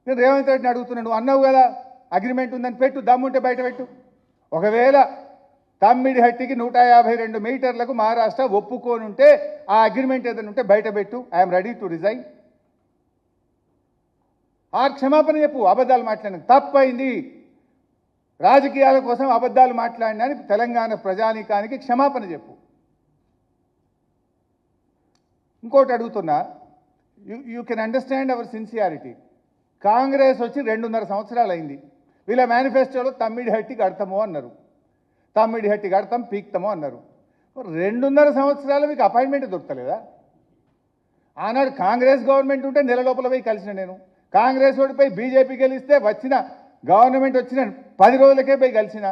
నేను రేవంత్ రెడ్డిని అడుగుతున్నాను, నువ్వు అన్నావు కదా అగ్రిమెంట్ ఉందని, పెట్టు, దమ్ముంటే బయట పెట్టు. ఒకవేళ తమ్మిడిహట్టికి 152 మీటర్లకు మహారాష్ట్ర ఒప్పుకోనుంటే ఆ అగ్రిమెంట్ ఏదైనా ఉంటే బయట పెట్టు. I'm ready to resign. ఆ క్షమాపణ చెప్పు. అబద్ధాలు మాట్లాడిన తప్పైంది, రాజకీయాల కోసం అబద్ధాలు మాట్లాడినా తెలంగాణ ప్రజానీకానికి క్షమాపణ చెప్పు. ఇంకోటి అడుగుతున్నా, you can understand our sincerity. Congress వచ్చి 2.5 సంవత్సరాలు అయింది. వీళ్ళ మేనిఫెస్టోలో తమ్మిడిహట్టి కడతాము అన్నారు, తమ్మిడిహట్టి కడతాం పీక్తాము అన్నారు. 2.5 సంవత్సరాలు మీకు అపాయింట్మెంట్ దొరకలేదా? ఆనాడు కాంగ్రెస్ గవర్నమెంట్ ఉంటే నెల లోపల పోయి కలిసిన నేను. కాంగ్రెస్ ఓడిపోయి బీజేపీ గెలిస్తే వచ్చిన గవర్నమెంట్ వచ్చిన 10 రోజులకే పోయి కలిసిన.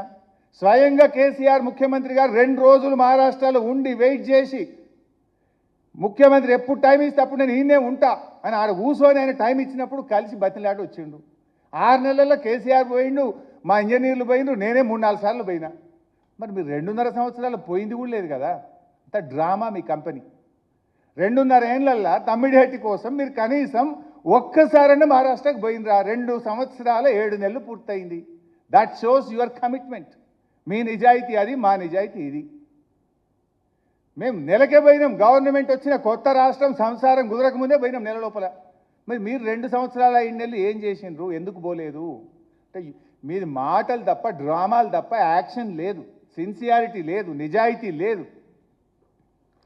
స్వయంగా కేసీఆర్ ముఖ్యమంత్రి గారు 2 రోజులు మహారాష్ట్రలో ఉండి వెయిట్ చేసి, ముఖ్యమంత్రి ఎప్పుడు టైం ఇస్తే అప్పుడు నేను ఈయనే ఉంటా అని ఆడ కూర్చొని ఆయన టైం ఇచ్చినప్పుడు కలిసి బతిలాట వచ్చిండు. 6 నెలల్లో కేసీఆర్ పోయిండు, మా ఇంజనీర్లు పోయిండు, నేనే 3-4 సార్లు పోయినా. మరి మీరు 2.5 సంవత్సరాలు పోయింది కూడా లేదు కదా. అంత డ్రామా మీ కంపెనీ. 2.5 ఏళ్ళల్లో తమ్మిడిహట్టి కోసం మీరు కనీసం ఒక్కసారైనా మహారాష్ట్రకు పోయినరా? 2 సంవత్సరాల 7 నెలలు పూర్తయింది. That shows your commitment. మీ నిజాయితీ అది, మా నిజాయితీ ఇది. మేము నెలకే పోయినాం. గవర్నమెంట్ వచ్చిన కొత్త రాష్ట్రం సంసారం కుదరక ముందే పోయినాం నెల లోపల. మరి మీరు 2 సంవత్సరాల 5 నెలలు ఏం చేసిండ్రు? ఎందుకు పోలేదు? అంటే మీది మాటలు తప్ప, డ్రామాలు తప్ప యాక్షన్ లేదు, సిన్సియారిటీ లేదు, నిజాయితీ లేదు.